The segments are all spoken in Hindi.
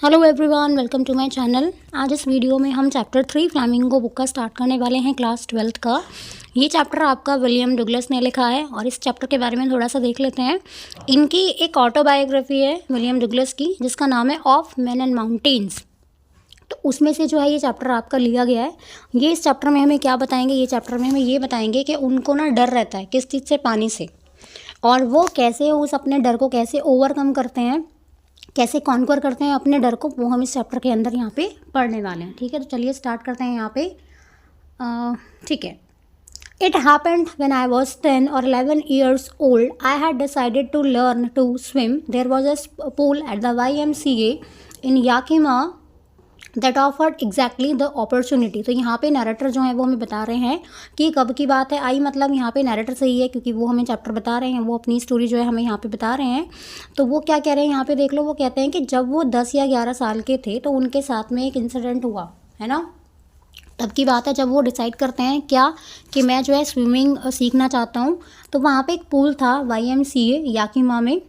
Hello everyone, welcome to my channel. आज इस वीडियो में हम चैप्टर 3 फ्लैमिंगो बुक का स्टार्ट करने वाले हैं क्लास 12th का। ये चैप्टर आपका विलियम डुगलस ने लिखा है और इस चैप्टर के बारे में थोड़ा सा देख लेते हैं। इनकी एक ऑटोबायोग्राफी है विलियम डुगलस की, जिसका नाम है ऑफ मैन एंड माउंटेन्स। तो उसमें से जो है ये चैप्टर आपका लिया गया है। ये इस चैप्टर में हमें क्या बताएंगे, ये चैप्टर में हमें ये बताएंगे कि उनको ना डर रहता है किस चीज़ से, पानी से, और वो कैसे उस अपने डर को कैसे ओवरकम करते हैं, कैसे कॉन्कर करते हैं अपने डर को, वो हम इस चैप्टर के अंदर यहाँ पे पढ़ने वाले हैं। ठीक है, तो चलिए स्टार्ट करते हैं यहाँ पे। ठीक है। It happened when I was 10 or 11 years old. I had decided to learn to swim. There was a pool at the YMCA in Yakima that offered exactly the opportunity. तो यहाँ पे नरेटर जो है वो हमें बता रहे हैं कि कब की बात है। आई मतलब यहाँ पे नरेटर सही है क्योंकि वो हमें चैप्टर बता रहे हैं, वो अपनी स्टोरी जो है हमें यहाँ पे बता रहे हैं। तो वो क्या कह रहे हैं यहाँ पे देख लो। वो कहते हैं कि जब वो 10 या 11 साल के थे तो उनके साथ में एक इंसिडेंट हुआ है ना। तब की बात है जब वो डिसाइड करते हैं क्या कि मैं जो है स्विमिंग सीखना चाहता हूँ। तो वहाँ पे एक पूल था YMCA याकिमा में।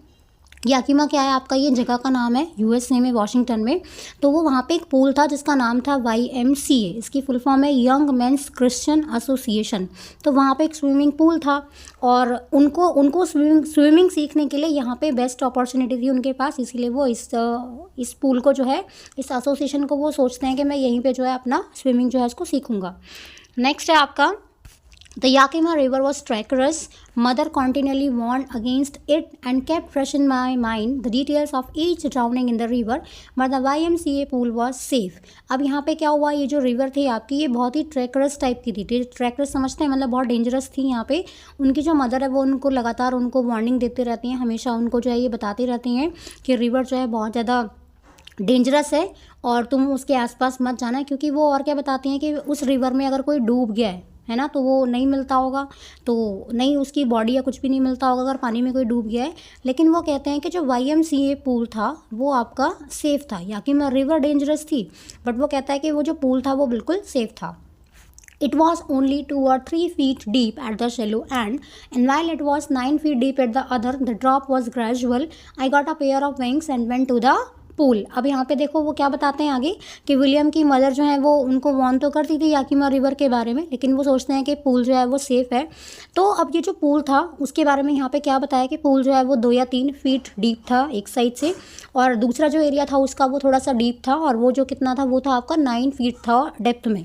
याकिमा क्या है आपका, ये जगह का नाम है USA में, वाशिंगटन में। तो वो वहाँ पे एक पूल था जिसका नाम था YMCA। इसकी फुल फॉर्म है यंग मेंस क्रिश्चियन एसोसिएशन। तो वहाँ पे एक स्विमिंग पूल था और उनको स्विमिंग सीखने के लिए यहाँ पे बेस्ट अपॉर्चुनिटी थी उनके पास। इसीलिए वो इस पूल को जो है, इस एसोसिएशन को वो सोचते हैं कि मैं यहीं पर जो है अपना स्विमिंग जो है उसको सीखूँगा। नेक्स्ट है आपका The Yakima River was treacherous. Mother continually warned against it and kept fresh in my mind the details of each drowning in the river, but the YMCA pool was safe. अब यहाँ पे क्या हुआ, ये जो रिवर थी आपकी ये बहुत ही ट्रैकरस टाइप की थी। ट्रैकरस समझते हैं, मतलब बहुत डेंजरस थी। यहाँ पे उनकी जो मदर है वो उनको लगातार उनको वार्निंग देती रहती हैं, हमेशा उनको जो है ये बताती रहती हैं कि रिवर जो है बहुत ज़्यादा डेंजरस है और तुम उसके आसपास मत जाना। क्योंकि वो और क्या बताती हैं कि उस रिवर में अगर कोई डूब गया है ना, तो वो नहीं मिलता होगा, तो नहीं उसकी बॉडी या कुछ भी नहीं मिलता होगा अगर पानी में कोई डूब गया है। लेकिन वो कहते हैं कि जो YMCA पूल था वो आपका सेफ़ था। या कि रिवर डेंजरस थी, बट वो कहता है कि वो जो पूल था वो बिल्कुल सेफ़ था। It was only 2 or 3 feet deep at the shallow end, and while it was 9 feet deep at the other, the drop was gradual. I got a pair of wings and went to the pool. अब यहाँ पे देखो वो क्या बताते हैं आगे कि विलियम की मदर जो है वो उनको वार्न तो करती थी याकिमा रिवर के बारे में, लेकिन वो सोचते हैं कि पूल जो है वो सेफ़ है। तो अब ये जो पूल था उसके बारे में यहाँ पे क्या बताया कि पूल जो है वो 2 या 3 फीट डीप था एक साइड से, और दूसरा जो एरिया था उसका वो थोड़ा सा डीप था, और वो जो कितना था वो था आपका 9 फीट था डेप्थ में।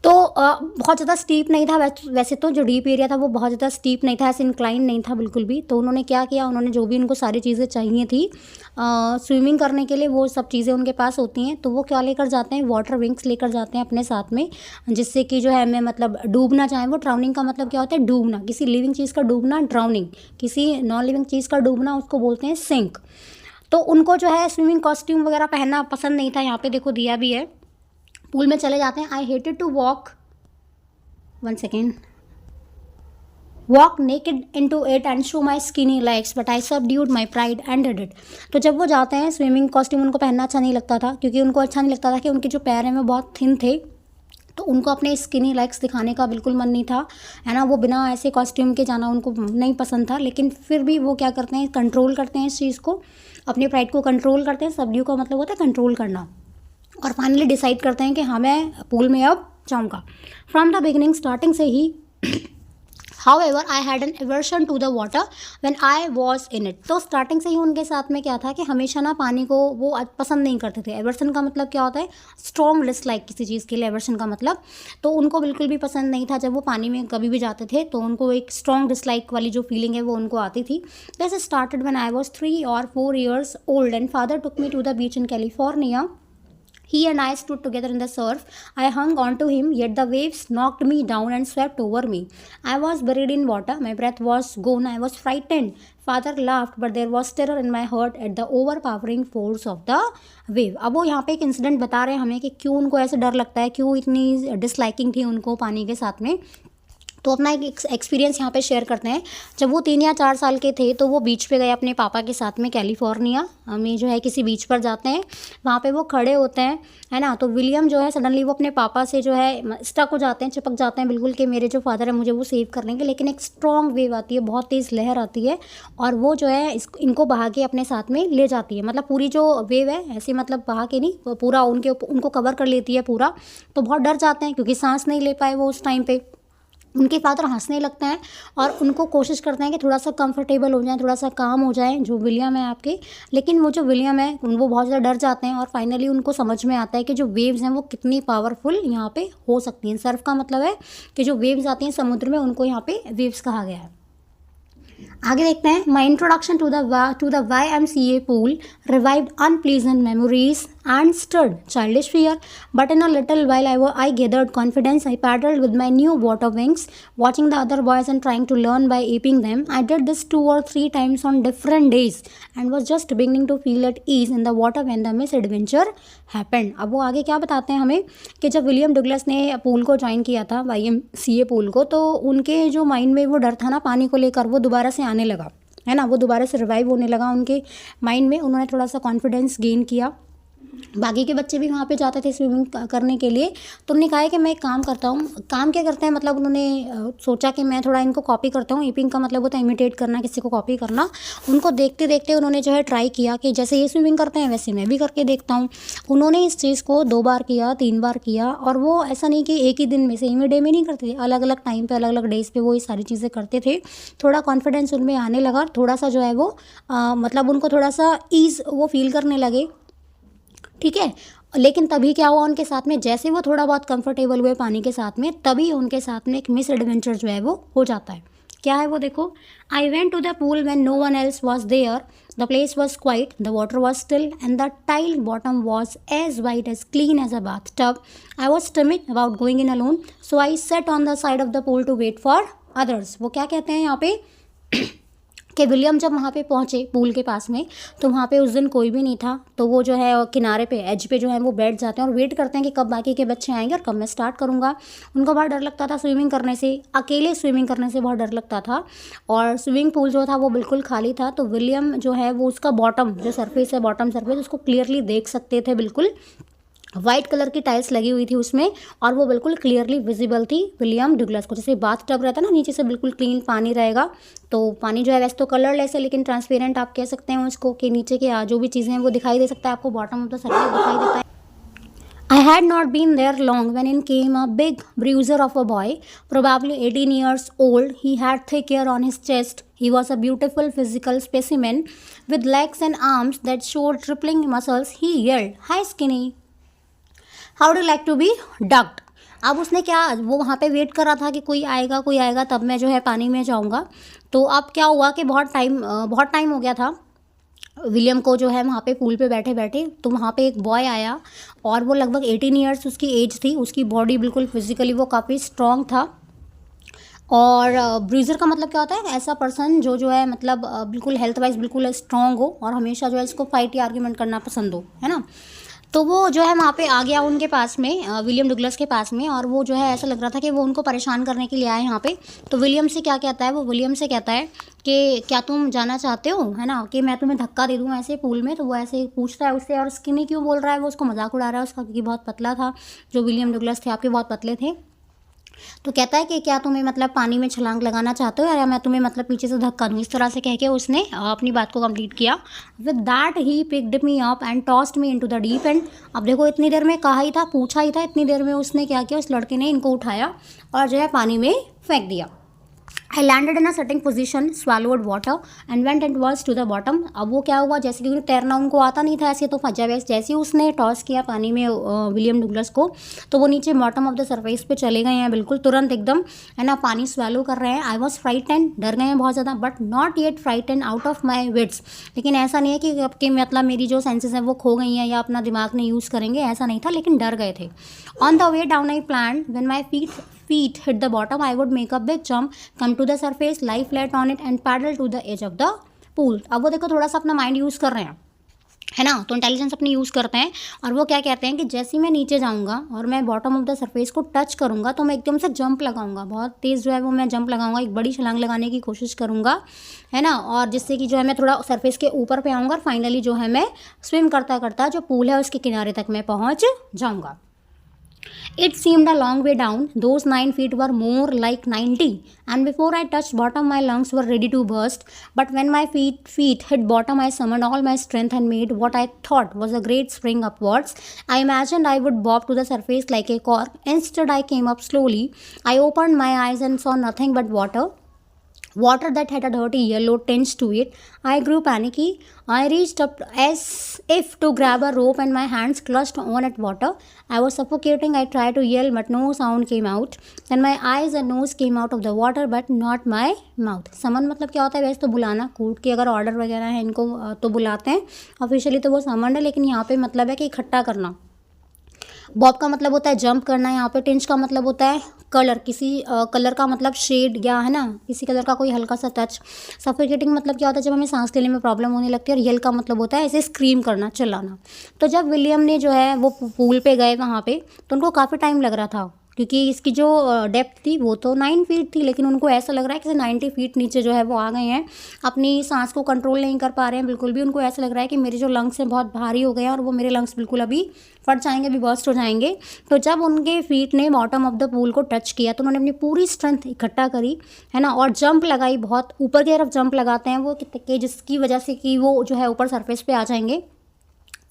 तो बहुत ज़्यादा स्टीप नहीं था। वैसे तो जो डीप एरिया था वो बहुत ज़्यादा स्टीप नहीं था, ऐसे इंक्लाइन नहीं था बिल्कुल भी। तो उन्होंने क्या किया, उन्होंने जो भी उनको सारी चीज़ें चाहिए थी स्विमिंग करने के लिए, वो सब चीज़ें उनके पास होती हैं। तो वो क्या लेकर जाते हैं, वाटर विंग्स लेकर जाते हैं अपने साथ में, जिससे कि जो है हमें मतलब डूबना चाहें। वो ड्राउनिंग का मतलब क्या होता है, डूबना, किसी लिविंग चीज़ का डूबना ड्राउनिंग, किसी नॉन लिविंग चीज़ का डूबना उसको बोलते हैं सिंक। तो उनको जो है स्विमिंग कॉस्ट्यूम वगैरह पहनना पसंद नहीं था। यहाँ पे देखो दिया भी है, पूल में चले जाते हैं। I hated to walk naked into it and show my skinny legs, but I subdued my pride and did it. तो जब वो जाते हैं स्विमिंग कॉस्ट्यूम उनको पहनना अच्छा नहीं लगता था, क्योंकि उनको अच्छा नहीं लगता था कि उनके जो पैर हैं वो बहुत थिन थे। तो उनको अपने स्किनी लेग्स दिखाने का बिल्कुल मन नहीं था, है ना। वो बिना ऐसे कॉस्ट्यूम के जाना उनको नहीं पसंद था, लेकिन फिर भी वो क्या करते हैं, कंट्रोल करते हैं इस चीज़ को, अपनी प्राइड को कंट्रोल करते हैं। सबड्यू का मतलब होता है कंट्रोल करना। और फाइनली डिसाइड करते हैं कि हाँ मैं पूल में अब जाऊँगा। फ्रॉम द बिगिनिंग, स्टार्टिंग से ही However, I had an aversion to the water when I was in it. तो स्टार्टिंग से ही उनके साथ में क्या था कि हमेशा ना पानी को वो पसंद नहीं करते थे। एवर्सन का मतलब क्या होता है, स्ट्रॉन्ग डिसलाइक किसी चीज़ के लिए, एवर्सन का मतलब। तो उनको बिल्कुल भी पसंद नहीं था जब वो पानी में कभी भी जाते थे, तो उनको एक स्ट्रॉन्ग डिसलाइक वाली जो फीलिंग है वो उनको आती थी। This started when I was 3 or 4 years old and father took me to the beach in California. He and I stood together in the surf. I hung onto him, yet the waves knocked me down and swept over me. I was buried in water. My breath was gone. I was frightened. Father laughed, but there was terror in my heart at the overpowering force of the wave. अब वो यहाँ पे एक इंसिडेंट बता रहे हैं हमें कि क्यों उनको ऐसे डर लगता है, क्यों इतनी डिसलाइकिंग थी उनको पानी के साथ में। तो अपना एक एक्सपीरियंस यहाँ पे शेयर करते हैं। जब वो 3 या 4 साल के थे तो वो बीच पे गए अपने पापा के साथ में, कैलिफोर्निया में जो है किसी बीच पर जाते हैं। वहाँ पे वो खड़े होते हैं, है ना। तो विलियम जो है सडनली वो अपने पापा से जो है स्टक हो जाते हैं, चिपक जाते हैं बिल्कुल कि मेरे जो फादर है मुझे वो सेव कर लेंगे। लेकिन एक स्ट्रॉन्ग वेव आती है, बहुत तेज़ लहर आती है और वो जो है इनको बहा के अपने साथ में ले जाती है। मतलब पूरी जो वेव है ऐसे मतलब बहा के नहीं, वो पूरा उनको कवर कर लेती है पूरा। तो बहुत डर जाते हैं क्योंकि सांस नहीं ले पाए वो उस टाइम पे। उनके फादर हंसने लगते हैं और उनको कोशिश करते हैं कि थोड़ा सा कंफर्टेबल हो जाएं, थोड़ा सा काम हो जाए जो विलियम है आपके। लेकिन वो जो विलियम है वो बहुत ज़्यादा डर जाते हैं और फाइनली उनको समझ में आता है कि जो वेव्स हैं वो कितनी पावरफुल यहाँ पे हो सकती हैं। सर्फ का मतलब है कि जो वेव्स आती हैं समुद्र में उनको यहाँ पे वेव्स कहा गया है। आगे देखते हैं। My introduction to the YMCA pool revived unpleasant memories and stirred childish fear, but in a little while I gathered confidence. I paddled with my new water wings, watching the other boys and trying to learn by aping them. I did this 2 or 3 times on different days and was just beginning to feel at ease in the water when the misadventure happened. अब वो आगे क्या बताते हैं हमें कि जब विलियम डुगलस ने पूल को ज्वाइन किया था, YMCA पूल को, तो उनके जो माइंड में वो डर था ना पानी को लेकर, वो दोबारा से आने लगा, है ना। वो दोबारा से रिवाइव होने लगा उनके माइंड में। उन्होंने थोड़ा सा कॉन्फिडेंस गेन किया। बाकी के बच्चे भी वहाँ पे जाते थे स्विमिंग करने के लिए। तो उन्होंने कहा है कि मैं एक काम करता हूँ। काम क्या करते हैं मतलब उन्होंने सोचा कि मैं थोड़ा इनको कॉपी करता हूँ। एपिंग का मतलब होता है इमिटेट करना, किसी को कॉपी करना। उनको देखते देखते उन्होंने जो है ट्राई किया कि जैसे ये स्विमिंग करते हैं वैसे मैं भी करके देखता हूँ। उन्होंने इस चीज़ को 2 बार किया, 3 बार किया और वो ऐसा नहीं कि एक ही दिन में, सेम डे में नहीं करते थे, अलग अलग टाइम पर अलग अलग डेज पर वो ये सारी चीज़ें करते थे। थोड़ा कॉन्फिडेंस उनमें आने लगा, थोड़ा सा जो है वो मतलब उनको थोड़ा सा ईज़ वो फील करने लगे, ठीक है। लेकिन तभी क्या हुआ उनके साथ में, जैसे वो थोड़ा बहुत कंफर्टेबल हुए पानी के साथ में, तभी उनके साथ में एक मिस एडवेंचर जो है वो हो जाता है। क्या है वो देखो। I went to the pool when no one else was there, the place was quiet, the water was still and the tile bottom was as white as clean as a bath tub. I was timid about going in alone, so I sat on the side of the pool to wait for others. वो क्या कहते हैं यहाँ पे कि विलियम जब वहाँ पे पहुँचे पूल के पास में, तो वहाँ पे उस दिन कोई भी नहीं था। तो वो जो है किनारे पे एज पे जो है वो बैठ जाते हैं और वेट करते हैं कि कब बाकी के बच्चे आएंगे और कब मैं स्टार्ट करूँगा। उनको बहुत डर लगता था स्विमिंग करने से, अकेले स्विमिंग करने से बहुत डर लगता था। और स्विमिंग पूल जो था वो बिल्कुल खाली था। तो विलियम जो है वो उसका बॉटम जो सरफेस है, बॉटम सरफेस, उसको क्लियरली देख सकते थे। बिल्कुल वाइट कलर की टाइल्स लगी हुई थी उसमें और वो बिल्कुल क्लियरली विजिबल थी विलियम डुगलस को। जैसे बाथ टब रहता है ना, नीचे से बिल्कुल क्लीन पानी रहेगा, तो पानी जो है वैसे तो कलरलेस है लेकिन ट्रांसपेरेंट आप कह सकते हैं उसको, कि नीचे के जो भी चीज़ें हैं वो दिखाई दे सकता है आपको, बॉटम ऑफ द सर्फेस दिखाई देता है। I had not been there long when in came a big bruiser of a boy, probably 18 years old. He had thick hair on his chest. He was a beautiful physical specimen with legs and arms that showed rippling muscles. He yelled, "Hi, skinny. How do you like to be ducked?" अब उसने क्या, वो वहाँ पे वेट कर रहा था कि कोई आएगा तब मैं जो है पानी में जाऊँगा। तो अब क्या हुआ कि बहुत टाइम हो गया था विलियम को जो है वहाँ पे पूल पे बैठे बैठे। तो वहाँ पे एक बॉय आया और वो लगभग 18 ईयर्स उसकी एज थी। उसकी बॉडी बिल्कुल फिजिकली वो काफ़ी स्ट्रॉन्ग था। और ब्रूजर का मतलब क्या होता है, ऐसा पर्सन जो है मतलब बिल्कुल हेल्थ वाइज बिल्कुल स्ट्रॉन्ग हो और हमेशा जो है इसको फाइट या आर्ग्यूमेंट करना पसंद हो, है ना। तो वो जो है वहाँ पे आ गया उनके पास में, विलियम डुगलस के पास में, और वो जो है ऐसा लग रहा था कि वो उनको परेशान करने के लिए आए यहाँ पे। तो विलियम से क्या कहता है, वो विलियम से कहता है कि क्या तुम जाना चाहते हो, है ना, कि मैं तुम्हें धक्का दे दूँ ऐसे पूल में। तो वो ऐसे पूछता है उससे, और स्किनी क्यों बोल रहा है, वो उसको मजाक उड़ा रहा है उसका, क्योंकि बहुत पतला था। जो विलियम डुगलस थे आपके बहुत पतले थे। तो कहता है कि क्या तुम्हें मतलब पानी में छलांग लगाना चाहते हो या मैं तुम्हें मतलब पीछे से धक्का दूँ, इस तरह से कह के उसने अपनी बात को कंप्लीट किया। With that he picked me up and tossed me into the deep and. अब देखो इतनी देर में कहा ही था, पूछा ही था, इतनी देर में उसने क्या किया, उस लड़के ने इनको उठाया और जो है पानी में फेंक दिया। I landed in a sitting position, swallowed water and went towards to the bottom। अब वो क्या हुआ, जैसे कि तैरना उनको आता नहीं था ऐसे, तो जैसे ही उसने टॉस किया पानी में विलियम डुगलस को, तो वो नीचे बॉटम ऑफ द सरफेस पे चले गए हैं बिल्कुल तुरंत एकदम, है ना, पानी स्वैलो कर रहे हैं। आई वॉज फ्राइटेंड, डर गए हैं बहुत ज़्यादा, but not yet frightened out of my wits. लेकिन ऐसा नहीं है कि मतलब मेरी जो सेंसेस हैं वो खो गई हैं या अपना दिमाग नहीं यूज़ करेंगे, ऐसा नहीं था, लेकिन डर गए थे। On the way down I planned when my feet hit the bottom, I would make a big jump, come to the surface, lie flat on it and paddle to the edge of the pool। अब वो देखो थोड़ा सा अपना माइंड यूज़ कर रहे हैं। है ना। तो इंटेलिजेंस अपनी यूज़ करते हैं और वो क्या कहते हैं कि जैसे ही मैं नीचे जाऊँगा और मैं बॉटम ऑफ द सरफेस को टच करूँगा तो मैं एकदम से जंप लगाऊँगा, बहुत तेज़ जो है वो मैं जंप लगाऊँगा, एक बड़ी छलांग लगाने की कोशिश करूँगा, है ना। और जिससे कि जो है मैं थोड़ा सरफेस के ऊपर पे आऊँगा और फाइनली जो है मैं स्विम करता करता जो पूल है उसके किनारे तक मैं पहुँच जाऊँगा। It seemed a long way down. Those 9 feet were more like 90. And before I touched bottom, my lungs were ready to burst. But when my feet hit bottom, I summoned all my strength and made what I thought was a great spring upwards. I imagined I would bob to the surface like a cork. Instead, I came up slowly. I opened my eyes and saw nothing but water that had a dirty yellow tinge to it. I grew panicky. I reached up as if to grab a rope and my hands clutched on at water. I was suffocating. I tried to yell but no sound came out. Then my eyes and nose came out of the water but not my mouth. समन मतलब क्या होता है, वैसे तो बुलाना, कोर्ट के अगर ऑर्डर वगैरह है इनको तो बुलाते हैं, ऑफिशियली तो वो समन है, लेकिन यहाँ पे मतलब है कि इकट्ठा करना। बॉब का मतलब होता है जंप करना, यहाँ पे टिंच का मतलब होता है कलर, किसी कलर का मतलब शेड या है ना किसी कलर का कोई हल्का सा टच। सफोकेटिंग मतलब क्या होता है, जब हमें सांस लेने में प्रॉब्लम होने लगती है। और यल का मतलब होता है ऐसे स्क्रीम करना, चिल्लाना। तो जब विलियम ने जो है वो पूल पे गए वहाँ पे, तो उनको काफ़ी टाइम लग रहा था, क्योंकि इसकी जो डेप्थ थी वो तो 9 फीट थी, लेकिन उनको ऐसा लग रहा है कि 90 फीट नीचे जो है वो आ गए हैं, अपनी सांस को कंट्रोल नहीं कर पा रहे हैं बिल्कुल भी। उनको ऐसा लग रहा है कि मेरे जो लंग्स हैं बहुत भारी हो गए हैं और वो मेरे लंग्स बिल्कुल अभी फट जाएंगे, अभी बर्स्ट हो जाएंगे। तो जब उनके फीट ने बॉटम ऑफ द पूल को टच किया तो उन्होंने अपनी पूरी स्ट्रेंथ इकट्ठा करी, है ना, और जंप लगाई, बहुत ऊपर की तरफ जंप लगाते हैं वो कि जिसकी वजह से कि वो जो है ऊपर सरफेस पे आ जाएंगे।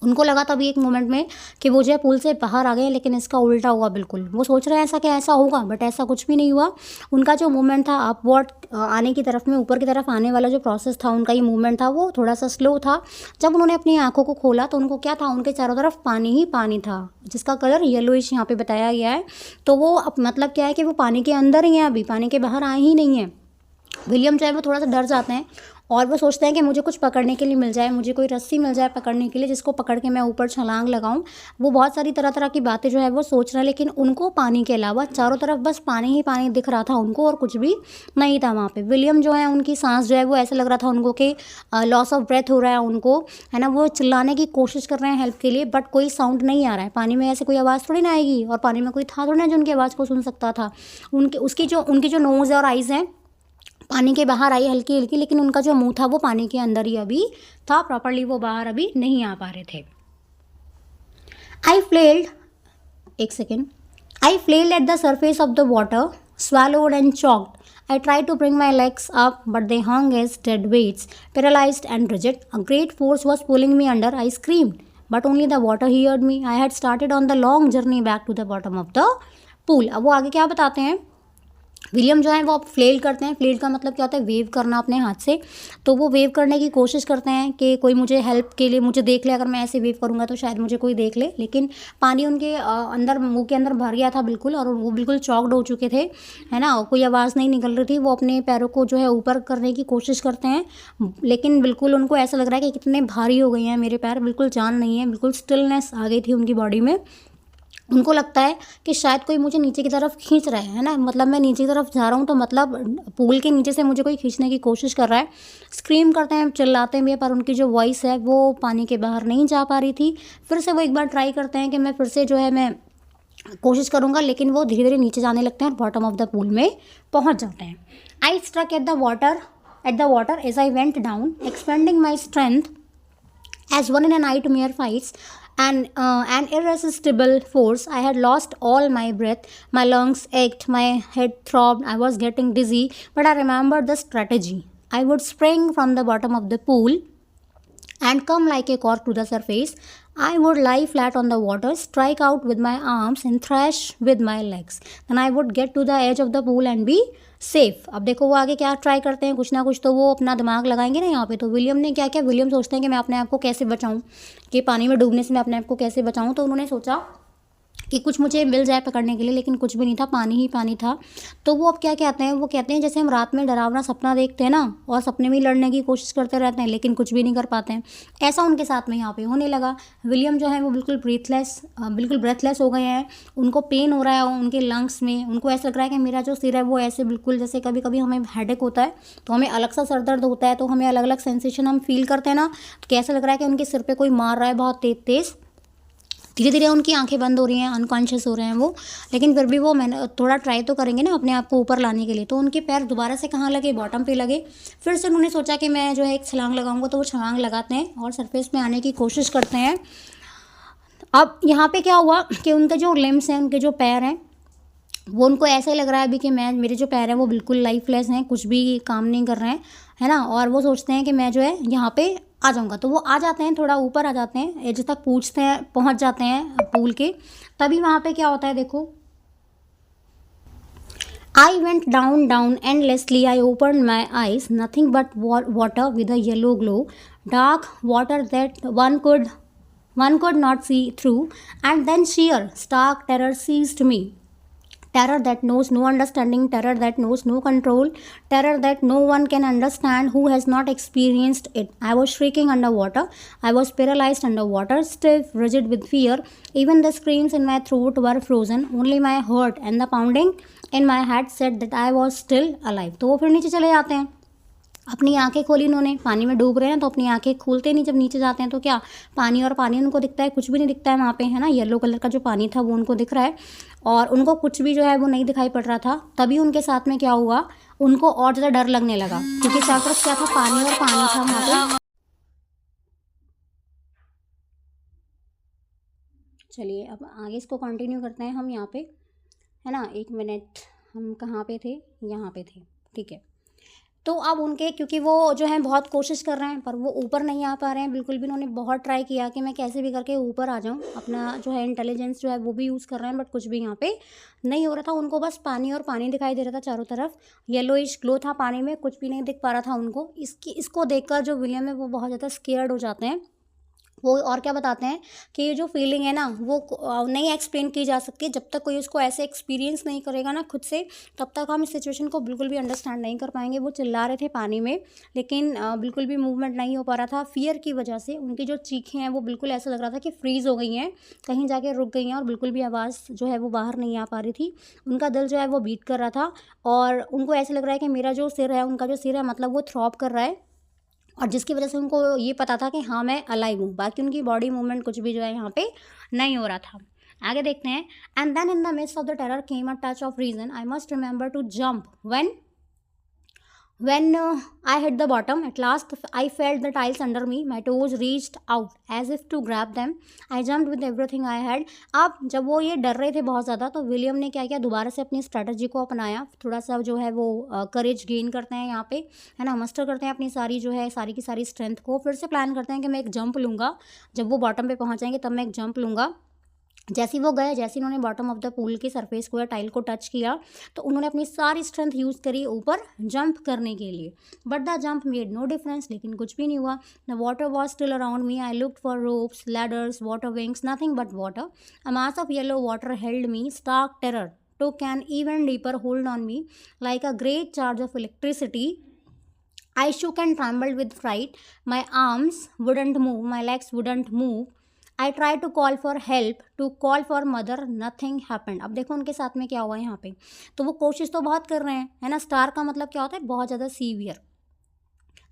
उनको लगा तभी एक मोमेंट में कि वो जो है पूल से बाहर आ गए, लेकिन इसका उल्टा हुआ बिल्कुल। वो सोच रहे हैं ऐसा क्या ऐसा होगा, बट ऐसा कुछ भी नहीं हुआ। उनका जो मूवमेंट था अपवर्ड आने की तरफ में, ऊपर की तरफ आने वाला जो प्रोसेस था उनका, ये मूवमेंट था वो थोड़ा सा स्लो था। जब उन्होंने अपनी आंखों को खोला तो उनको क्या था, उनके चारों तरफ पानी ही पानी था, जिसका कलर येलोइश यहाँ पे बताया गया है। तो वो मतलब क्या है कि वो पानी के अंदर ही हैं, अभी पानी के बाहर आए ही नहीं हैं। विलियम जो है वो थोड़ा सा डर जाते हैं और वो सोचते हैं कि मुझे कुछ पकड़ने के लिए मिल जाए, मुझे कोई रस्सी मिल जाए पकड़ने के लिए, जिसको पकड़ के मैं ऊपर छलांग लगाऊं। वो बहुत सारी तरह तरह की बातें जो है वो सोच रहे हैं, लेकिन उनको पानी के अलावा चारों तरफ बस पानी ही पानी दिख रहा था उनको, और कुछ भी नहीं था वहाँ पे। विलियम जो है उनकी सांस जो है वो ऐसा लग रहा था उनको कि लॉस ऑफ ब्रेथ हो रहा है उनको, है ना। वो चिल्लाने की कोशिश कर रहे हैं हेल्प के लिए, बट कोई साउंड नहीं आ रहा है। पानी में ऐसे कोई आवाज़ थोड़ी ना आएगी, और पानी में कोई था थोड़ी ना जो उनकी आवाज़ को सुन सकता था। उनकी जो नोज़ और आइज़ हैं पानी के बाहर आई हल्की हल्की, लेकिन उनका जो मुंह था वो पानी के अंदर ही अभी था, प्रॉपर्ली वो बाहर अभी नहीं आ पा रहे थे। I flailed at the surface of the water, swallowed and choked. I tried to bring my legs up, but they hung as dead weights, paralyzed and rigid. A great force was pulling me under. I screamed, but only the water heard me. I had started on the long journey back to the bottom of the pool. अब वो आगे क्या बताते हैं, विलियम जो है वो अब फ्लेल करते हैं। फ्लेल का मतलब क्या होता है, वेव करना अपने हाथ से। तो वो वेव करने की कोशिश करते हैं कि कोई मुझे हेल्प के लिए मुझे देख ले, अगर मैं ऐसे वेव करूँगा तो शायद मुझे कोई देख ले। लेकिन पानी उनके अंदर, मुंह के अंदर भर गया था बिल्कुल, और वो बिल्कुल चॉक्ड हो चुके थे, है ना। कोई आवाज़ नहीं निकल रही थी। वो अपने पैरों को जो है ऊपर करने की कोशिश करते हैं, लेकिन बिल्कुल उनको ऐसा लग रहा है कि कितने भारी हो गए हैं मेरे पैर, बिल्कुल जान नहीं है, बिल्कुल स्टिलनेस आ गई थी उनकी बॉडी में। उनको लगता है कि शायद कोई मुझे नीचे की तरफ खींच रहा है ना, मतलब मैं नीचे की तरफ जा रहा हूँ, तो मतलब पूल के नीचे से मुझे कोई खींचने की कोशिश कर रहा है। स्क्रीम करते हैं, चिल्लाते भी हैं, पर उनकी जो वॉइस है वो पानी के बाहर नहीं जा पा रही थी। फिर से वो एक बार ट्राई करते हैं कि मैं फिर से जो है मैं कोशिश करूँगा, लेकिन वो धीरे धीरे नीचे जाने लगते हैं और बॉटम ऑफ द पूल में पहुँच जाते हैं। I struck at the water as I went down, expending my strength as one in a nightmare fights an irresistible force. I had lost all my breath, my lungs ached, my head throbbed, I was getting dizzy, but I remembered the strategy. I would spring from the bottom of the pool and come like a cork to the surface. I would lie flat on the water, strike out with my arms and thrash with my legs. Then I would get to the edge of the pool and be safe. अब देखो वो आगे क्या ट्राई करते हैं, कुछ ना कुछ तो वो अपना दिमाग लगाएंगे ना यहाँ पे। तो विलियम ने क्या किया, विलियम सोचते हैं कि मैं अपने आप को कैसे बचाऊँ, कि पानी में डूबने से मैं अपने आप को कैसे बचाऊँ। तो उन्होंने सोचा कि कुछ मुझे मिल जाए पकड़ने के लिए, लेकिन कुछ भी नहीं था, पानी ही पानी था। तो वो अब क्या कहते हैं, वो कहते हैं जैसे हम रात में डरावना सपना देखते हैं ना, और सपने में ही लड़ने की कोशिश करते रहते हैं लेकिन कुछ भी नहीं कर पाते हैं, ऐसा उनके साथ में यहाँ पे होने लगा। विलियम जो है वो बिल्कुल बिल्कुल ब्रेथलेस हो गए हैं। उनको पेन हो रहा है उनके लंग्स में। उनको ऐसा लग रहा है कि मेरा जो सिर है वो ऐसे बिल्कुल, जैसे कभी कभी हमें हेडेक होता है तो हमें अलग सा सर दर्द होता है, तो हमें अलग अलग सेंसेशन हम फील करते हैं ना, तो कैसा लग रहा है कि उनके सिर पे कोई मार रहा है बहुत तेज तेज। धीरे धीरे उनकी आंखें बंद हो रही हैं, अनकॉन्शियस हो रहे हैं वो, लेकिन फिर भी वो मैंने थोड़ा ट्राई तो करेंगे ना अपने आप को ऊपर लाने के लिए। तो उनके पैर दोबारा से कहाँ लगे, बॉटम पे लगे। फिर से उन्होंने सोचा कि मैं जो है एक छलांग लगाऊंगा, तो वो छलांग लगाते हैं और सरफेस पे आने की कोशिश करते हैं। अब यहाँ पे क्या हुआ कि उनके जो लिम्स हैं, उनके जो पैर हैं, वो उनको ऐसा ही लग रहा है अभी कि मेरे जो पैर हैं वो बिल्कुल लाइफलेस हैं, कुछ भी काम नहीं कर रहे हैं, है ना। और वो सोचते हैं कि मैं जो है यहाँ पे आ जाऊँगा। तो वो आ जाते हैं, थोड़ा ऊपर आ जाते हैं, एज तक पहुँच जाते हैं पूल के। तभी वहाँ पे क्या होता है देखो, I went down endlessly. I opened my eyes, nothing but water with a yellow glow, dark water that one could not see through, and then sheer, stark terror seized me. Terror that knows no understanding, terror that knows no control, terror that no one can understand who has not experienced it. I was shrieking underwater. I was paralyzed underwater, stiff, rigid with fear. Even the screams in my throat were frozen. Only my heart and the pounding in my head said that I was still alive. तो वो फिर नीचे चले जाते हैं। अपनी आंखें खोली उन्होंने, पानी में डूब रहे हैं तो अपनी आंखें खोलते नहीं, जब नीचे जाते हैं तो क्या पानी और पानी उनको दिखता है, कुछ भी नहीं दिखता है वहाँ पे, है ना। येलो कलर का जो पानी था वो उनको दिख रहा है और उनको कुछ भी जो है वो नहीं दिखाई पड़ रहा था। तभी उनके साथ में क्या हुआ, उनको और ज़्यादा डर लगने लगा, क्योंकि चारों तरफ क्या था, पानी और पानी था वहाँ पे। चलिए अब आगे इसको कंटिन्यू करते हैं हम यहाँ पे, है ना। 1 मिनट, हम कहाँ पे थे, यहाँ पे थे, ठीक है। तो अब उनके, क्योंकि वो जो है बहुत कोशिश कर रहे हैं पर वो ऊपर नहीं आ पा रहे हैं बिल्कुल भी। उन्होंने बहुत ट्राई किया कि मैं कैसे भी करके ऊपर आ जाऊं, अपना जो है इंटेलिजेंस जो है वो भी यूज़ कर रहे हैं, बट कुछ भी यहाँ पे नहीं हो रहा था। उनको बस पानी और पानी दिखाई दे रहा था चारों तरफ, येलोइश ग्लो था पानी में, कुछ भी नहीं दिख पा रहा था उनको। इसको देखकर जो विलियम है वो बहुत ज़्यादा स्केयर्ड हो जाते हैं। वो और क्या बताते हैं कि ये जो फीलिंग है ना वो नहीं एक्सप्लेन की जा सकती। जब तक कोई उसको ऐसे एक्सपीरियंस नहीं करेगा ना खुद से, तब तक हम इस सिचुएशन को बिल्कुल भी अंडरस्टैंड नहीं कर पाएंगे। वो चिल्ला रहे थे पानी में, लेकिन बिल्कुल भी मूवमेंट नहीं हो पा रहा था फियर की वजह से। उनकी जो चीखें हैं वो बिल्कुल ऐसा लग रहा था कि फ्रीज़ हो गई हैं, कहीं जाके रुक गई हैं, और बिल्कुल भी आवाज़ जो है वो बाहर नहीं आ पा रही थी। उनका दिल जो है वो बीट कर रहा था और उनको ऐसा लग रहा है कि मेरा जो सिर है, उनका जो सिर है मतलब वो थ्रॉप कर रहा है, और जिसकी वजह से उनको ये पता था कि हाँ मैं अलाइव हूँ। बाकी उनकी बॉडी मूवमेंट कुछ भी जो है यहाँ पे नहीं हो रहा था। आगे देखते हैं। And then in the midst of the terror came a touch of reason. I must remember to jump when I hit the bottom. At last I felt the tiles under me. My toes reached out as if to grab them. I jumped with everything I had. अब जब वो ये डर रहे थे बहुत ज़्यादा, तो विलियम ने क्या किया, दोबारा से अपनी स्ट्रैटेजी को अपनाया। थोड़ा सा जो है वो करेज गेन करते हैं यहाँ पे, है ना, मस्टर करते हैं अपनी सारी जो है सारी की सारी स्ट्रेंथ को। फिर से प्लान करते हैं कि मैं एक जंप लूँगा, जब वो बॉटम पे पहुँच जाएंगे तब मैं एक जंप लूँगा। जैसे वो गए, जैसे उन्होंने बॉटम ऑफ द पूल के सरफेस को या टाइल को टच किया, तो उन्होंने अपनी सारी स्ट्रेंथ यूज़ करी ऊपर जंप करने के लिए। But the jump made no difference, लेकिन कुछ भी नहीं हुआ। The water was still around me. I looked for ropes, ladders, water wings, nothing but water. A mass of yellow water held me. Stark terror took an even deeper hold on me, like a great charge of electricity. I shook and trembled with fright. My arms wouldn't move, my legs wouldn't move. I tried to call for help, to call for mother, nothing happened. अब देखो उनके साथ में क्या हुआ यहाँ पे। तो वो कोशिश तो बहुत कर रहे हैं, है ना। स्टार का मतलब क्या होता है, बहुत ज़्यादा सीवियर।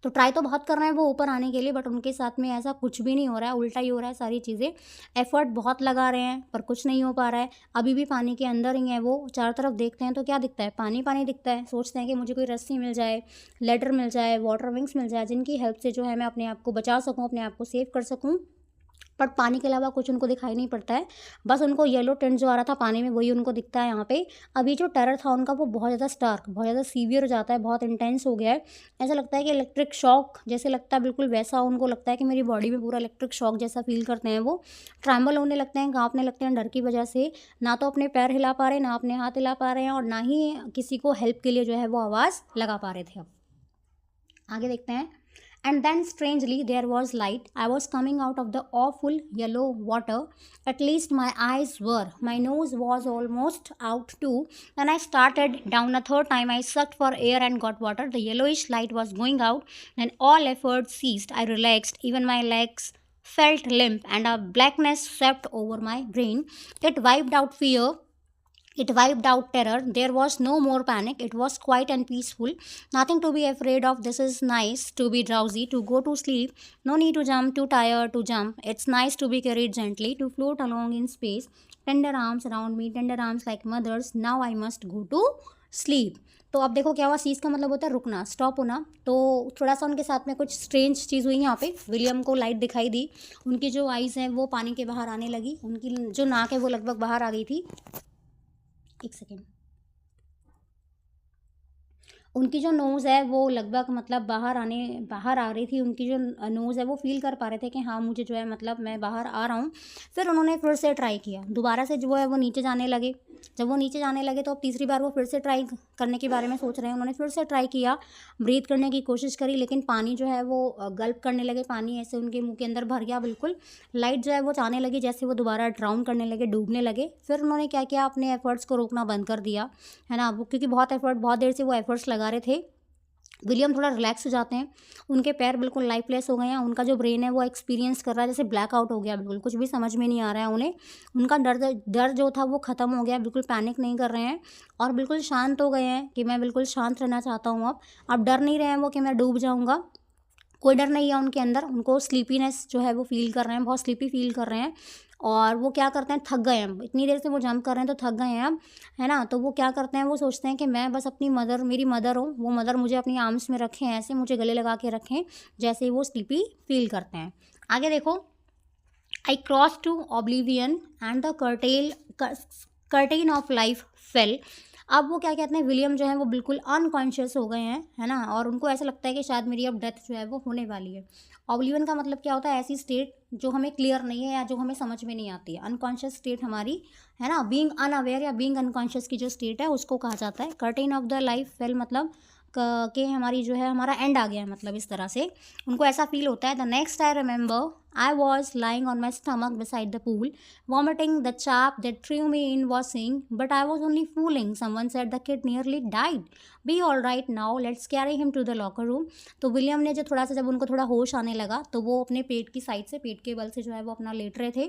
तो ट्राई तो बहुत कर रहे हैं वो ऊपर आने के लिए, बट उनके साथ में ऐसा कुछ भी नहीं हो रहा है, उल्टा ही हो रहा है सारी चीज़ें। एफर्ट बहुत लगा रहे हैं पर कुछ नहीं हो पा रहा है। अभी भी पानी के अंदर ही है वो। चारों तरफ देखते हैं तो क्या दिखता है, पानी पानी दिखता है। सोचते हैं कि मुझे कोई रस्सी मिल जाए, लेडर मिल जाए, वाटर विंग्स मिल जाए, जिनकी हेल्प से जो है मैं अपने आप को बचा सकूँ, अपने आप को सेव कर सकूँ। बट पानी के अलावा कुछ उनको दिखाई नहीं पड़ता है। बस उनको येलो टिंट जो आ रहा था पानी में वही उनको दिखता है यहाँ पे। अभी जो टेरर था उनका वो बहुत ज़्यादा स्टार्क, बहुत ज़्यादा सीवियर हो जाता है, बहुत इंटेंस हो गया है। ऐसा लगता है कि इलेक्ट्रिक शॉक जैसे लगता है, बिल्कुल वैसा उनको लगता है कि मेरी बॉडी में पूरा इलेक्ट्रिक शॉक जैसा फील करते हैं वो। ट्रैम्बल होने लगते हैं, काँपने लगते हैं डर की वजह से। ना तो अपने पैर हिला पा रहे हैं, ना अपने हाथ हिला पा रहे हैं, और ना ही किसी को हेल्प के लिए जो है वो आवाज़ लगा पा रहे थे। अब आगे देखते हैं। And then strangely there was light. I was coming out of the awful yellow water. At least my eyes were. My nose was almost out too. Then I started down a third time. I sucked for air and got water. The yellowish light was going out. Then all effort ceased. I relaxed. Even my legs felt limp, and a blackness swept over my brain. It wiped out fear, it wiped out terror. There was no more panic. It was quiet and peaceful. Nothing to be afraid of. This is nice to be drowsy, to go to sleep. No need to jump, too tired to jump. It's nice to be carried gently, to float along in space. Tender arms around me, tender arms like mothers. Now I must go to sleep. तो अब देखो क्या हुआ, सीज का मतलब होता है रुकना, स्टॉप होना। तो थोड़ा सा उनके साथ में कुछ स्ट्रेंज चीज़ हुई यहाँ पे। विलियम को लाइट दिखाई दी, उनकी जो आइज़ हैं वो पानी के बाहर आने लगी, उनकी जो नाक है वो लगभग बाहर आ गई थी। एक सेकेंड। उनकी जो नोज़ है वो लगभग मतलब बाहर आ रही थी। उनकी जो नोज़ है वो फील कर पा रहे थे कि हाँ मुझे जो है मतलब मैं बाहर आ रहा हूँ। फिर उन्होंने फिर से ट्राई किया, दोबारा से जो है वो नीचे जाने लगे। जब वो नीचे जाने लगे तो अब तीसरी बार वो फिर से ट्राई करने के बारे में सोच रहे हैं। उन्होंने फिर से ट्राई किया, ब्रीथ करने की कोशिश करी, लेकिन पानी जो है वो गल्प करने लगे, पानी ऐसे उनके मुंह के अंदर भर गया बिल्कुल। लाइट जो है वो जाने लगी, जैसे वो दोबारा ड्राउन करने लगे, डूबने लगे। फिर उन्होंने क्या किया, अपने एफर्ट्स को रोकना बंद कर दिया, है ना, वो क्योंकि बहुत देर से वो एफर्ट्स लगा रहे थे। विलियम थोड़ा रिलैक्स हो जाते हैं, उनके पैर बिल्कुल लाइफलेस हो गए हैं, उनका जो ब्रेन है वो एक्सपीरियंस कर रहा है जैसे ब्लैकआउट हो गया, बिल्कुल कुछ भी समझ में नहीं आ रहा है उन्हें। उनका डर जो था वो ख़त्म हो गया, बिल्कुल पैनिक नहीं कर रहे हैं और बिल्कुल शांत हो गए हैं कि मैं बिल्कुल शांत रहना चाहता हूँ। अब डर नहीं रहे हैं वो कि मैं डूब जाऊँगा, कोई डर नहीं है उनके अंदर। उनको स्लीपीनेस जो है वो फील कर रहे हैं, बहुत स्लीपी फील कर रहे हैं। और वो क्या करते हैं, थक गए हैं, इतनी देर से वो जंप कर रहे हैं तो थक गए हैं अब, है ना। तो वो क्या करते हैं, वो सोचते हैं कि मैं बस अपनी मदर, मेरी मदर हूँ, वो मदर मुझे अपनी आर्म्स में रखें, ऐसे मुझे गले लगा के रखें, जैसे ही वो स्लीपी फील करते हैं। आगे देखो, I cross to oblivion and the curtain of life fell. अब वो क्या कहते हैं, विलियम जो है वो बिल्कुल अनकॉन्शियस हो गए हैं, है ना, और उनको ऐसा लगता है कि शायद मेरी अब डेथ जो है वो होने वाली है। ऑब्लिवियन का मतलब क्या होता है, ऐसी स्टेट जो हमें क्लियर नहीं है या जो हमें समझ में नहीं आती है। अनकॉन्शियस स्टेट हमारी, है ना, बीइंग अनअवेयर या बीइंग अनकॉन्शियस की जो स्टेट है उसको कहा जाता है। Curtain of the life fail मतलब कि हमारी जो है हमारा एंड आ गया है, मतलब इस तरह से उनको ऐसा फील होता है। The next I remember I was lying on my stomach beside the pool vomiting the chap that threw me in was saying but I was only fooling. Someone said the kid nearly died. Be all right now, let's carry him to the locker room. तो विलियम ने जो थोड़ा सा, जब उनको थोड़ा होश आने लगा तो वो अपने पेट की साइड से, पेट के बल से जो है वो अपना लेट रहे थे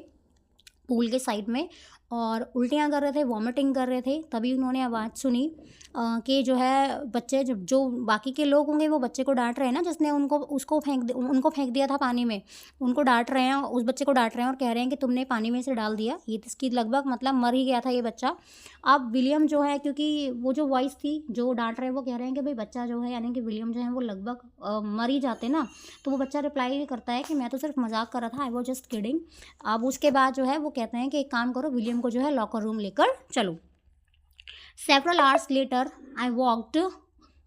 पूल के साइड में और उल्टियाँ कर रहे थे, वॉमिटिंग कर रहे थे। तभी उन्होंने आवाज़ सुनी कि जो है बच्चे, जो बाकी के लोग होंगे वो बच्चे को डांट रहे हैं ना, जिसने उनको फेंक दिया था पानी में, उनको डांट रहे हैं, उस बच्चे को डांट रहे हैं और कह रहे हैं कि तुमने पानी में से डाल दिया। ये इसकी लगभग मतलब मर ही गया था ये बच्चा। अब विलियम जो है, क्योंकि वो जो वॉइस थी जो डांट रहे हैं वो कह रहे हैं कि भाई बच्चा जो है, यानी कि विलियम जो है वो लगभग मर ही जाते ना। तो वो बच्चा रिप्लाई करता है कि मैं तो सिर्फ मजाक कर रहा था, आई वॉज जस्ट किडिंग। अब उसके बाद जो है वो कहते हैं कि एक काम करो, विलियम को जो है लॉकर रूम लेकर चलो। Several hours later, I walked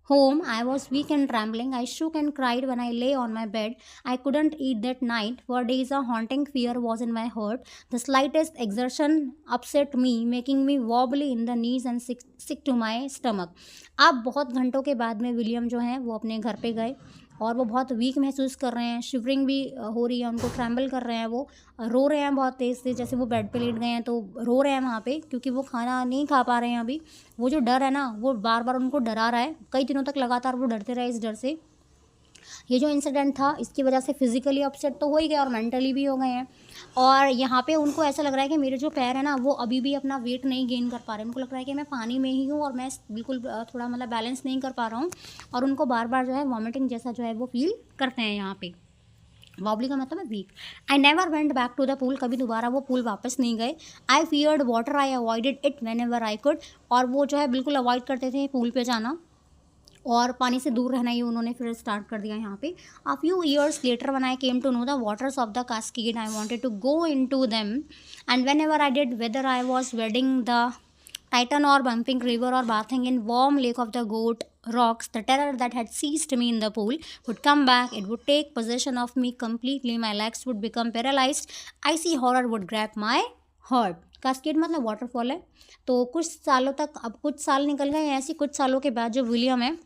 home. I was weak and trembling. I shook and cried when I lay on my bed. I couldn't eat that night. For days, a haunting fear was in my heart. The slightest exertion upset me, making me wobbly in the knees and sick to my stomach. अब बहुत घंटों के बाद में विलियम जो हैं वो अपने घर पे गए और वो बहुत वीक महसूस कर रहे हैं, शिवरिंग भी हो रही है उनको, ट्रैम्बल कर रहे हैं, वो रो रहे हैं बहुत तेज़ से, जैसे वो बेड पे लेट गए हैं तो रो रहे हैं वहाँ पे, क्योंकि वो खाना नहीं खा पा रहे हैं अभी। वो जो डर है ना वो बार बार उनको डरा रहा है, कई दिनों तक लगातार वो डरते रहे इस डर से। ये जो इंसिडेंट था इसकी वजह से फिजिकली अपसेट तो हो ही गए और मेंटली भी हो गए हैं। और यहाँ पे उनको ऐसा लग रहा है कि मेरे जो पैर है ना वो अभी भी अपना वेट नहीं गेन कर पा रहे, उनको लग रहा है कि मैं पानी में ही हूँ और मैं बिल्कुल थोड़ा मतलब बैलेंस नहीं कर पा रहा हूँ, और उनको बार बार जो है वॉमिटिंग जैसा जो है वो फील करते हैं यहाँ पे। वॉबली का मतलब है weak. I never went back to the pool, कभी दोबारा वो पूल वापस नहीं गए। I feared water, I avoided it whenever I could, और वो जो है बिल्कुल अवॉइड करते थे पूल पे जाना और पानी से दूर रहना ही उन्होंने फिर स्टार्ट कर दिया यहाँ पे। A few years later when I came to know the waters of the Cascade I wanted to go into them and whenever I did, whether I was wading the Titan or bumping river or bathing in warm lake of the goat rocks, the terror that had seized me in the pool would come back. It would take possession of me completely. My legs would become paralyzed. Icy horror would grab my heart. Cascade मतलब वाटरफॉल है। तो कुछ सालों तक, अब कुछ साल निकल गए हैं ऐसी, कुछ सालों के बाद जो विलियम है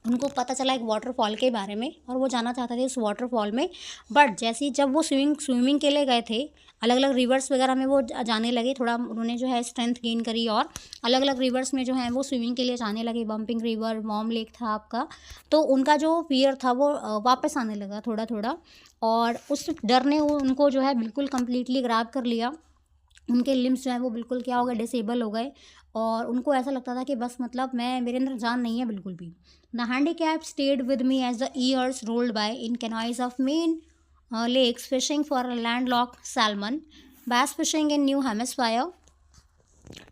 उनको पता चला एक वाटरफॉल के बारे में और वो जाना चाहते थे उस वाटरफॉल में। बट जैसे ही जब वो स्विमिंग के लिए गए थे, अलग अलग रिवर्स वगैरह में वो जाने लगे, थोड़ा उन्होंने जो है स्ट्रेंथ गेन करी और अलग अलग रिवर्स में जो है वो स्विमिंग के लिए जाने लगे। बम्पिंग रिवर, मॉम लेक था आपका, तो उनका जो फियर था वो वापस आने लगा थोड़ा थोड़ा, और उस डर ने उनको जो है बिल्कुल कम्प्लीटली ग्रैब कर लिया। उनके लिम्स जो है वो बिल्कुल क्या हो गए, डिसेबल हो गए, और उनको ऐसा लगता था कि बस मतलब मैं, मेरे अंदर जान नहीं है बिल्कुल भी। The handicap stayed with me as the years rolled by in canoes of Maine lakes, fishing for landlocked salmon, bass fishing in New Hampshire,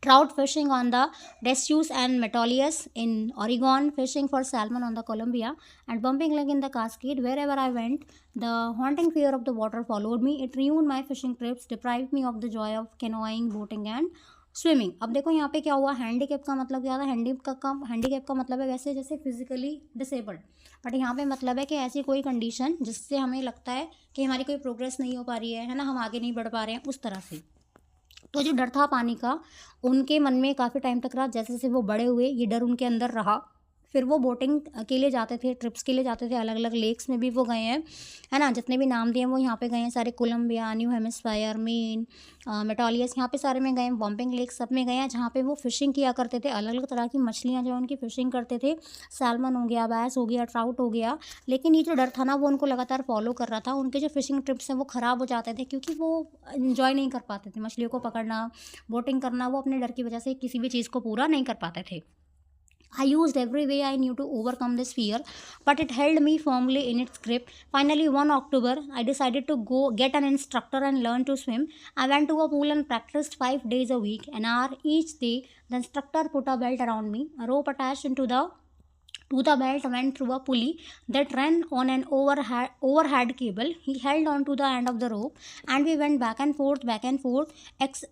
trout fishing on the Deschutes and Metolius in Oregon, fishing for salmon on the Columbia, and bumping lake in the Cascade. Wherever I went, the haunting fear of the water followed me. It ruined my fishing trips, deprived me of the joy of canoeing, boating and swimming. अब देखो यहाँ पे क्या हुआ, हैंडीकैप का मतलब क्या था, हैंडीकैप का मतलब है वैसे जैसे फिजिकली डिसेबल्ड, बट यहाँ पे मतलब है कि ऐसी कोई कंडीशन जिससे हमें लगता है कि हमारी कोई प्रोग्रेस नहीं हो पा रही है ना, हम आगे नहीं बढ़ पा रहे हैं, उस तरह से। तो जो डर था पानी का उनके मन में काफ़ी टाइम तक रहा। जैसे जैसे वो बड़े हुए ये डर उनके अंदर रहा। फिर वो बोटिंग के लिए जाते थे, ट्रिप्स के लिए जाते थे, अलग अलग लेक्स में भी वो गए हैं, है ना, जितने भी नाम दिए हैं वो यहाँ पे गए हैं सारे, कोलंबिया, न्यू हेमिस्फायर, मेन, मेटोलियस, यहाँ पे सारे में गए हैं, बम्पिंग लेक सब में गए हैं, जहाँ पे वो फिशिंग किया करते थे, अलग अलग तरह की मछलियाँ जो है उनकी फिशिंग करते थे, सैल्मन हो गया, बैस हो गया, ट्राउट हो गया। लेकिन ये जो डर था ना वो उनको लगातार फॉलो कर रहा था। उनके जो फिशिंग ट्रिप्स हैं वो ख़राब हो जाते थे क्योंकि वो इन्जॉय नहीं कर पाते थे मछलियों को पकड़ना, बोटिंग करना, वो अपने डर की वजह से किसी भी चीज़ को पूरा नहीं कर पाते थे। I used every way I knew to overcome this fear, but it held me firmly in its grip. Finally, one October, I decided to go get an instructor and learn to swim. I went to a pool and practiced 5 days a week, an hour each day. The instructor put a belt around me, a rope attached to the belt went through a pulley that ran on an overhead cable. He held on to the end of the rope, and we went back and forth,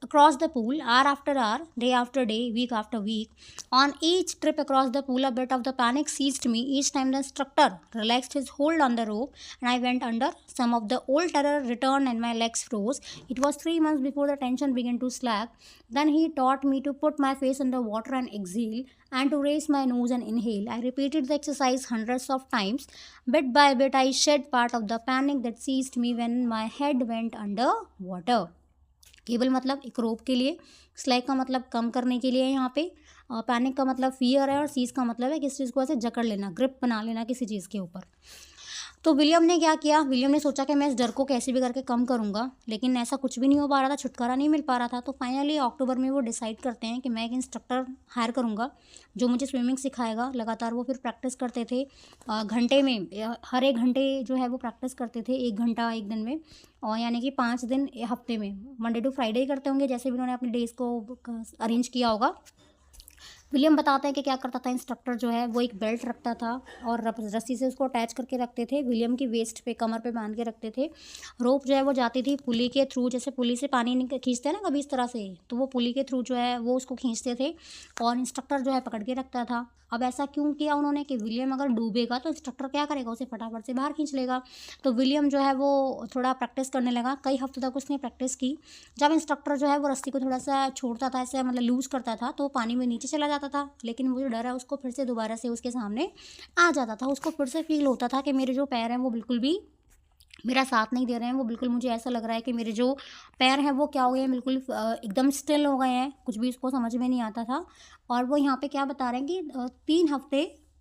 across the pool, hour after hour, day after day, week after week. On each trip across the pool, a bit of the panic seized me. Each time the instructor relaxed his hold on the rope, and I went under. Some of the old terror returned, and my legs froze. It was 3 months before the tension began to slack. Then he taught me to put my face under water and exhale, and to raise my nose and inhale. I repeated the exercise hundreds of times. Bit by bit, I shed part of the panic that seized me when my head went under water. Cable मतलब एक रोप के लिए, स्लैग का मतलब कम करने के लिए है यहाँ पे, पैनिक का मतलब फियर है, और सीज का मतलब है किसी चीज़ को ऐसे जकड़ लेना, ग्रिप बना लेना किसी चीज़ के ऊपर। तो विलियम ने क्या किया, विलियम ने सोचा कि मैं इस डर को कैसे भी करके कम करूँगा, लेकिन ऐसा कुछ भी नहीं हो पा रहा था, छुटकारा नहीं मिल पा रहा था। तो फाइनली अक्टूबर में वो डिसाइड करते हैं कि मैं एक इंस्ट्रक्टर हायर करूँगा जो मुझे स्विमिंग सिखाएगा। लगातार वो फिर प्रैक्टिस करते थे, घंटे में, हर एक घंटे जो है वो प्रैक्टिस करते थे, 1 घंटा एक दिन में, और यानी कि 5 दिन हफ्ते में, मंडे टू फ्राइडे ही करते होंगे जैसे भी उन्होंने अपने डेज़ को अरेंज किया होगा। विलियम बताते हैं कि क्या करता था इंस्ट्रक्टर जो है वो एक बेल्ट रखता था और रस्सी से उसको अटैच करके रखते थे, विलियम की वेस्ट पे, कमर पे बांध के रखते थे। रोप जो है वो जाती थी पुली के थ्रू, जैसे पुली से पानी खींचते हैं ना कभी इस तरह से, तो वो पुली के थ्रू जो है वो उसको खींचते थे और इंस्ट्रक्टर जो है पकड़ के रखता था। अब ऐसा क्यों किया उन्होंने कि विलियम अगर डूबेगा तो इंस्ट्रक्टर क्या करेगा, उसे फटाफट से बाहर खींच लेगा। तो विलियम जो है वो थोड़ा प्रैक्टिस करने लगा, कई हफ्तों तक उसने प्रैक्टिस की। जब इंस्ट्रक्टर जो है वो रस्सी को थोड़ा सा छोड़ता था, ऐसे मतलब लूज़ करता था, तो पानी में नीचे चला जाता था, लेकिन वो जो डर है उसको फिर से दोबारा से उसके सामने आ जाता था। उसको फिर से फील होता था कि मेरे जो पैर हैं वो बिल्कुल भी मेरा साथ नहीं दे रहे हैं, वो बिल्कुल, मुझे ऐसा लग रहा है कि मेरे जो पैर हैं वो क्या हो गए हैं, बिल्कुल एकदम स्टिल हो गए हैं, कुछ भी उसको समझ में नहीं आता था। और वो यहाँ पे क्या बता रहे हैं कि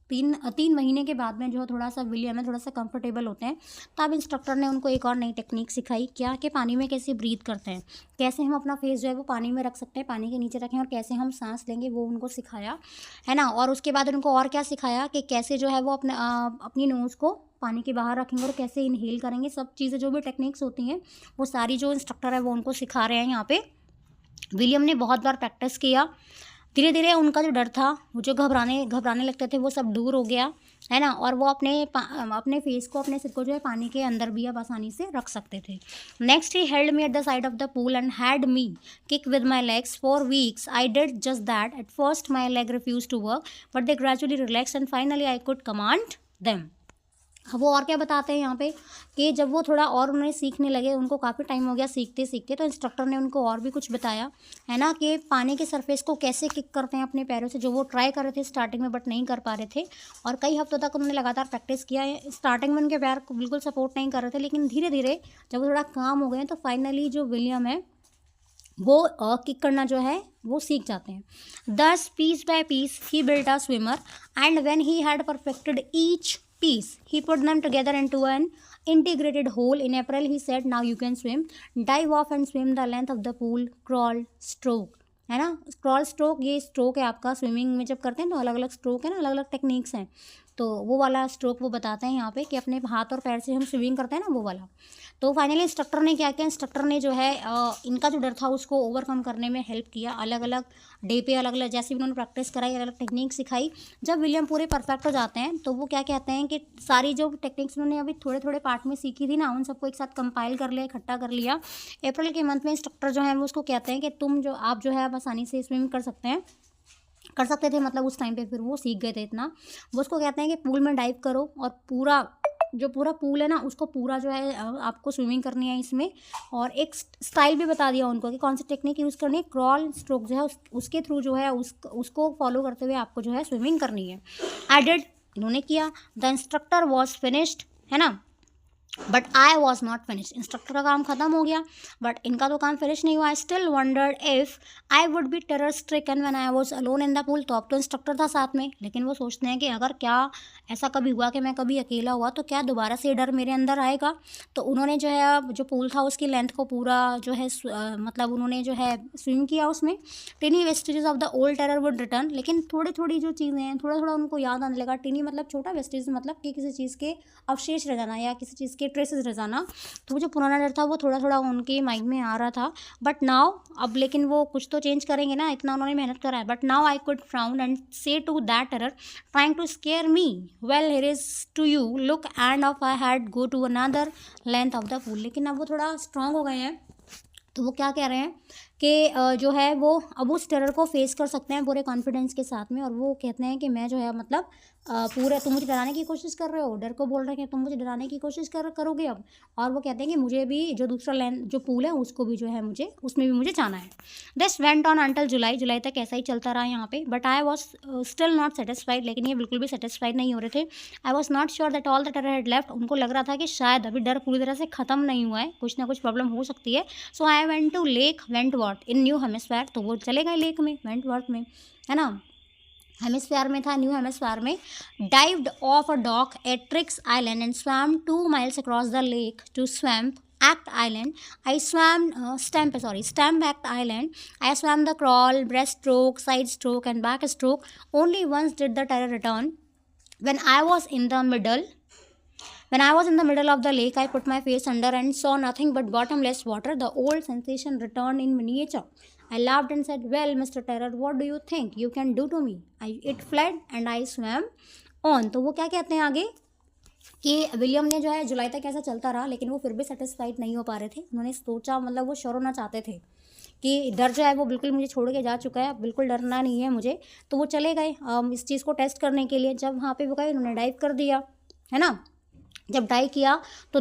3 महीने के बाद में जो है थोड़ा सा विलियम है थोड़ा सा कंफर्टेबल होते हैं, तब इंस्ट्रक्टर ने उनको एक और नई टेक्निक सिखाई, क्या कि पानी में कैसे ब्रीथ करते हैं, कैसे हम अपना फेस जो है वो पानी में रख सकते हैं, पानी के नीचे रखें, और कैसे हम सांस लेंगे वो उनको सिखाया, है ना। और उसके बाद उनको और क्या सिखाया कि कैसे जो है वो अपनी नोज़ को पानी के बाहर रखेंगे और कैसे इनहेल करेंगे, सब चीज़ें जो भी टेक्निक्स होती हैं वो सारी जो इंस्ट्रक्टर है वो उनको सिखा रहे हैं यहाँ पे। विलियम ने बहुत बार प्रैक्टिस किया, धीरे धीरे उनका जो डर था, वो जो घबराने लगते थे, वो सब दूर हो गया, है ना। और वो अपने फेस को, अपने सिर को जो है पानी के अंदर भी अब आसानी से रख सकते थे। Next he held me at the side of the pool and had me kick with my legs for weeks. I did just that. At first my leg refuse to work, but they gradually relax and finally I could command them. वो और क्या बताते हैं यहाँ पे कि जब वो थोड़ा और उन्हें सीखने लगे, उनको काफ़ी टाइम हो गया सीखते सीखते, तो इंस्ट्रक्टर ने उनको और भी कुछ बताया, है ना, कि पानी के सरफेस को कैसे किक करते हैं अपने पैरों से, जो वो ट्राई कर रहे थे स्टार्टिंग में बट नहीं कर पा रहे थे। और कई हफ्तों तक उन्होंने लगातार प्रैक्टिस किया है। स्टार्टिंग में उनके पैर को बिल्कुल सपोर्ट नहीं कर रहे थे, लेकिन धीरे धीरे जब वो थोड़ा काम हो गए तो फाइनली जो विलियम है वो किक करना जो है वो सीख जाते हैं। Thus piece by piece he built a swimmer and when he had perfected each piece he put them together into an integrated whole. In April he said now you can swim, dive off and swim the length of the pool, crawl, stroke, है ना। क्रॉल स्ट्रोक, ये स्ट्रोक है आपका स्विमिंग में जब करते हैं तो अलग अलग स्ट्रोक है ना, अलग अलग टेक्निक्स हैं, तो वो वाला स्ट्रोक वो बताते हैं यहाँ पे कि अपने हाथ और पैर से हम स्विमिंग करते हैं ना वो वाला। तो फाइनली इंस्ट्रक्टर ने क्या किया, इंस्ट्रक्टर ने जो है इनका जो डर था उसको ओवरकम करने में हेल्प किया। अलग अलग डे पे अलग अलग जैसे भी उन्होंने प्रैक्टिस कराई, अलग अलग टेक्निक सिखाई। जब विलियम पूरे परफेक्ट हो जाते हैं तो वो क्या कहते हैं कि सारी जो टेक्निक्स उन्होंने अभी थोड़े थोड़े पार्ट में सीखी थी ना, उन सबको एक साथ कंपाइल कर लिया, इकट्ठा कर लिया। अप्रैल के मंथ में इंस्ट्रक्टर जो है वो उसको कहते हैं कि आप जो है अब आसानी से स्विम कर सकते थे, मतलब उस टाइम पे फिर वो सीख गए थे इतना। वो उसको कहते हैं कि पूल में डाइव करो और पूरा पूल है ना उसको पूरा जो है आपको स्विमिंग करनी है इसमें। और एक स्टाइल भी बता दिया उनको कि कौन सी टेक्निक यूज़ करनी है, क्रॉल स्ट्रोक जो है उसके थ्रू जो है उसको फॉलो करते हुए आपको जो है स्विमिंग करनी है। एडेड इन्होंने किया। द इंस्ट्रक्टर वॉज फिनिश्ड, है ना, but I was not finish. Instructor का काम खत्म हो गया बट इनका तो काम फिनिश नहीं हुआ। I still wondered if I would be terror stricken when I was alone in the pool. तो अब तो इंस्ट्रक्टर था साथ में, लेकिन वो सोचते हैं कि अगर क्या ऐसा कभी हुआ कि मैं कभी अकेला हुआ तो क्या दोबारा से डर मेरे अंदर आएगा। तो उन्होंने जो है जो पूल था उसकी लेंथ को पूरा जो है मतलब उन्होंने जो है स्विम किया उसमें। टिनी vestiges of the old terror would return, लेकिन थोड़ी थोड़ी जो चीज़ें हैं थोड़ा थोड़ा उनको याद आने लगा। टिनी मतलब छोटा, वेस्टेज मतलब कि किसी चीज़ के अवशेष रह जाना या किसी चीज़ के ट्रेसेस रह जाना। तो वो जो पुराना डर था वो थोड़ा थोड़ा उनके माइंड में आ रहा था। बट नाउ अब लेकिन वो कुछ तो चेंज करेंगे ना, इतना उन्होंने मेहनत करा है। But now I could frown and say to that terror trying to scare me, well here is to you look and off I had go to another length of the pool. लेकिन अब वो थोड़ा स्ट्रांग हो गए हैं तो वो क्या कह रहे हैं कि जो है वो अब उस टेरर को फेस कर सकते हैं पूरे कॉन्फिडेंस के साथ में। और वो कहते हैं कि मैं जो है मतलब पूरे तुम मुझे डराने की कोशिश कर रहे हो, डर को बोल रहे हैं कि तुम मुझे डराने की कोशिश करोगे अब। और वो कहते हैं कि मुझे भी जो दूसरा लैंड जो पूल है उसको भी जो है मुझे उसमें भी मुझे जाना है। दिस वेंट ऑन अंटिल जुलाई तक ऐसा ही चलता रहा यहाँ पे। But I was still not satisfied, लेकिन ये बिल्कुल भी सेटिस्फाइड नहीं हो रहे थे। I was not sure that all the terror had left. उनको लग रहा था कि शायद अभी डर पूरी तरह से ख़त्म नहीं हुआ है, कुछ ना कुछ प्रॉब्लम हो सकती है। So I went to Lake Wentworth in New Hemisphere. तो वो चले गए लेक में, वेंटवर्थ में, है ना, हेमिस्फीयर में था, न्यू हेमिस्फीयर में। Dived off a dock at Triggs Island and swam 2 miles across the lake to Stamp Act Island. I swam Stamp Act Island. I swam the crawl, breaststroke, side stroke, and back stroke. Only once did the terror return. When I was in the middle of the lake, I put my face under and saw nothing but bottomless water. The old sensation returned in miniature. I laughed and said, "Well, Mr. Terror, what do you think you can do to me?" It fled and I swam on. तो वो क्या कहते हैं आगे कि विलियम ने जो है जुलाई तक ऐसा चलता रहा, लेकिन वो फिर भी सेटिस्फाइड नहीं हो पा रहे थे। उन्होंने सोचा, मतलब वो श्योर होना चाहते थे कि डर जो है वो बिल्कुल मुझे छोड़ के जा चुका है, अब बिल्कुल डरना नहीं है मुझे। तो वो चले गए इस चीज़ को टेस्ट करने के लिए। जब वहाँ पे वो गए उन्होंने डाइव कर दिया, है ना। जब डाइव किया तो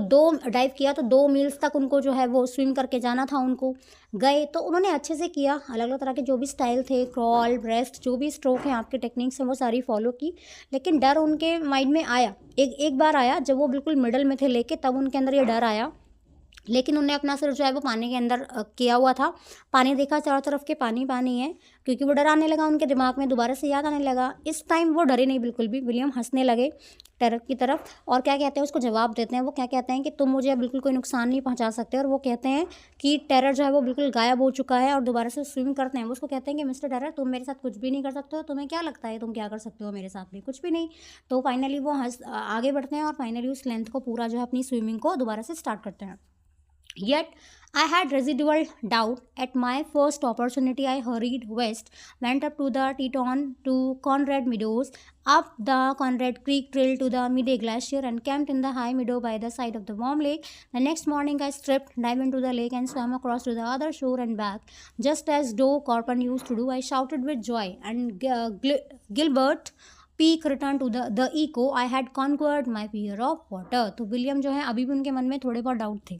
2 मील्स तक उनको जो है वो स्विम करके जाना था। उनको गए तो उन्होंने अच्छे से किया, अलग अलग तरह के जो भी स्टाइल थे, क्रॉल, ब्रेस्ट, जो भी स्ट्रोक हैं आपके टेक्निक्स हैं वो सारी फॉलो की। लेकिन डर उनके माइंड में आया, एक बार आया जब वो बिल्कुल मिडल में थे लेके, तब उनके अंदर ये डर आया। लेकिन उन्हें अपना सिर जो है वो पानी के अंदर किया हुआ था। पानी देखा, चारों तरफ के पानी पानी है, क्योंकि वो डर आने लगा उनके दिमाग में, दोबारा से याद आने लगा। इस टाइम वो डरे नहीं बिल्कुल भी। विलियम हंसने लगे टेरर की तरफ और क्या कहते हैं, उसको जवाब देते हैं। वो क्या कहते हैं कि तुम मुझे बिल्कुल कोई नुकसान नहीं पहुंचा सकते। और वो कहते हैं कि टेरर जो है वो बिल्कुल गायब हो चुका है और दोबारा से स्विम करते हैं। वो उसको कहते हैं कि मिस्टर टेरर, तुम मेरे साथ कुछ भी नहीं कर सकते हो, तुम्हें क्या लगता है तुम क्या कर सकते हो मेरे साथ भी? कुछ भी नहीं। तो फाइनली वो आगे बढ़ते हैं और फाइनली उस लेंथ को पूरा जो है अपनी स्विमिंग को दोबारा से स्टार्ट करते हैं। Yet I had residual doubt. At my first opportunity, I hurried west, went up to the Teton to Conrad Meadows, up the Conrad Creek trail to the Midday Glacier, and camped in the high meadow by the side of the warm lake. The next morning, I stripped, dived into the lake, and swam across to the other shore and back, just as Doe Corpon used to do. I shouted with joy, and Gilbert Peak return to the echo, I had conquered my fear of water. तो विलियम जो है अभी भी उनके मन में थोड़े बहुत डाउट थे,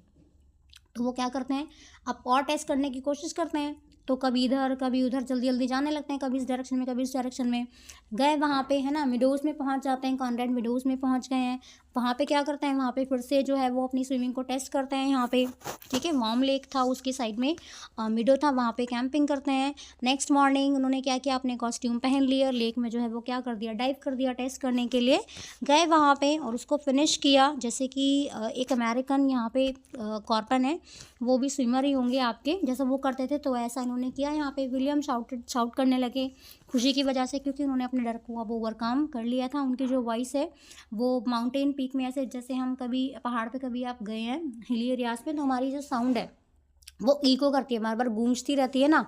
तो वो क्या करते हैं, अब और टेस्ट करने की कोशिश करते हैं। तो कभी इधर कभी उधर जल्दी जल्दी जाने लगते हैं, कभी इस डायरेक्शन में कभी इस डायरेक्शन में गए, वहाँ पे है ना मीडोज़ में पहुँच जाते हैं, कॉनरेड मीडोज़ में पहुँच गए हैं। वहाँ पे क्या करते हैं, वहाँ पे फिर से जो है वो अपनी स्विमिंग को टेस्ट करते हैं यहाँ पे, ठीक है। वार्म लेक था उसके साइड में, मीडो था, वहाँ पे कैंपिंग करते हैं। नेक्स्ट मॉर्निंग उन्होंने क्या किया, अपने कॉस्ट्यूम पहन लिए और लेक में जो है वो क्या कर दिया, डाइव कर दिया, टेस्ट करने के लिए गए वहाँ पे और उसको फिनिश किया। जैसे कि एक अमेरिकन यहाँ पे कॉर्पन है, वो भी स्विमर ही होंगे आपके, जैसा वो करते थे तो ऐसा इन्होंने किया यहाँ पे। विलियम शाउट करने लगे खुशी की वजह से, क्योंकि उन्होंने अपने डर को अब ओवरकम कर लिया था। उनकी जो वॉइस है वो माउंटेन पीक में, ऐसे जैसे हम कभी पहाड़ पे कभी आप गए हैं हिली एरियाज पे, तो हमारी जो साउंड है वो ईको करती है, बार बार गूंजती रहती है ना।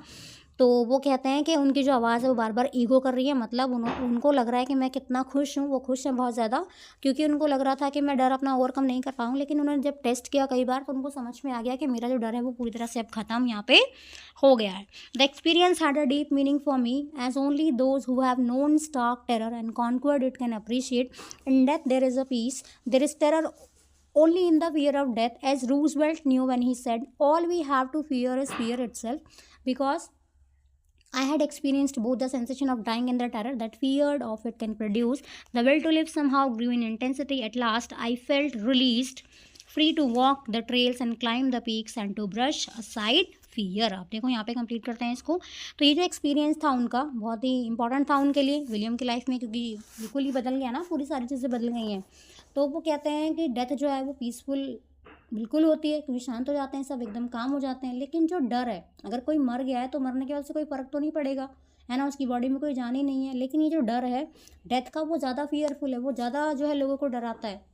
तो वो कहते हैं कि उनकी जो आवाज़ है वो बार बार ईगो कर रही है, मतलब उनको लग रहा है कि मैं कितना खुश हूँ, वो खुश हैं बहुत ज़्यादा, क्योंकि उनको लग रहा था कि मैं डर अपना ओवरकम नहीं कर पाऊँ। लेकिन उन्होंने जब टेस्ट किया कई बार तो उनको समझ में आ गया कि मेरा जो डर है वो पूरी तरह से अब ख़त्म यहाँ पे हो गया है। The experience had a deep meaning for me, as only those who have known stark terror and conquered it can appreciate. In death there is a peace, there is terror only in the fear of death, as Roosevelt knew when he said, all we have to fear is fear itself. Because I had experienced both the sensation of dying and the terror that fear of it can produce. The will to live somehow grew in intensity. At last, I felt released, free to walk the trails and climb the peaks and to brush aside fear. आप देखो यहाँ पे कंप्लीट करते हैं इसको। तो ये जो एक्सपीरियंस था उनका बहुत ही इंपॉर्टेंट था उनके लिए, विलियम की लाइफ में, क्योंकि बिल्कुल ही बदल गया ना, पूरी सारी चीज़ें बदल गई हैं। तो वो कहते हैं कि डेथ जो है वो पीसफुल बिल्कुल होती है, क्योंकि शांत हो जाते हैं, सब एकदम काम हो जाते हैं। लेकिन जो डर है, अगर कोई मर गया है तो मरने के बाद से कोई फ़र्क तो नहीं पड़ेगा, है ना, उसकी बॉडी में कोई जान ही नहीं है। लेकिन ये जो डर है डेथ का, वो ज़्यादा फियरफुल है, वो ज़्यादा जो है लोगों को डराता है।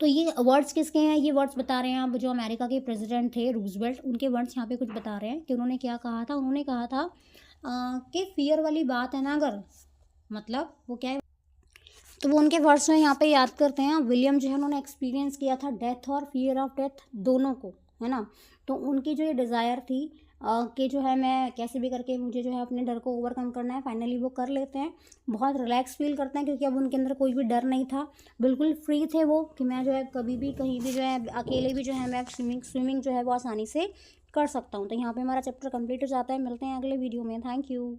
तो ये वर्ड्स किसके हैं, ये वर्ड्स बता रहे हैं अब जो अमेरिका के प्रेसिडेंट थे रूजवेल्ट, उनके वर्ड्स यहाँ पे कुछ बता रहे हैं कि उन्होंने क्या कहा था। उन्होंने कहा था कि फियर वाली बात है ना, अगर मतलब वो क्या है, तो वो उनके वर्ड्स में यहाँ पे याद करते हैं। विलियम जो है उन्होंने एक्सपीरियंस किया था डेथ और फियर ऑफ डेथ दोनों को, है ना। तो उनकी जो ये डिज़ायर थी कि जो है मैं कैसे भी करके मुझे जो है अपने डर को ओवरकम करना है, फाइनली वो कर लेते हैं। बहुत रिलैक्स फील करते हैं, क्योंकि अब उनके अंदर कोई भी डर नहीं था, बिल्कुल फ्री थे वो, कि मैं जो है कभी भी कहीं भी जो है अकेले भी जो है मैं स्विमिंग जो है वो आसानी से कर सकता हूँ। तो यहाँ पर हमारा चैप्टर कंप्लीट हो जाता है। मिलते हैं अगले वीडियो में। Thank you.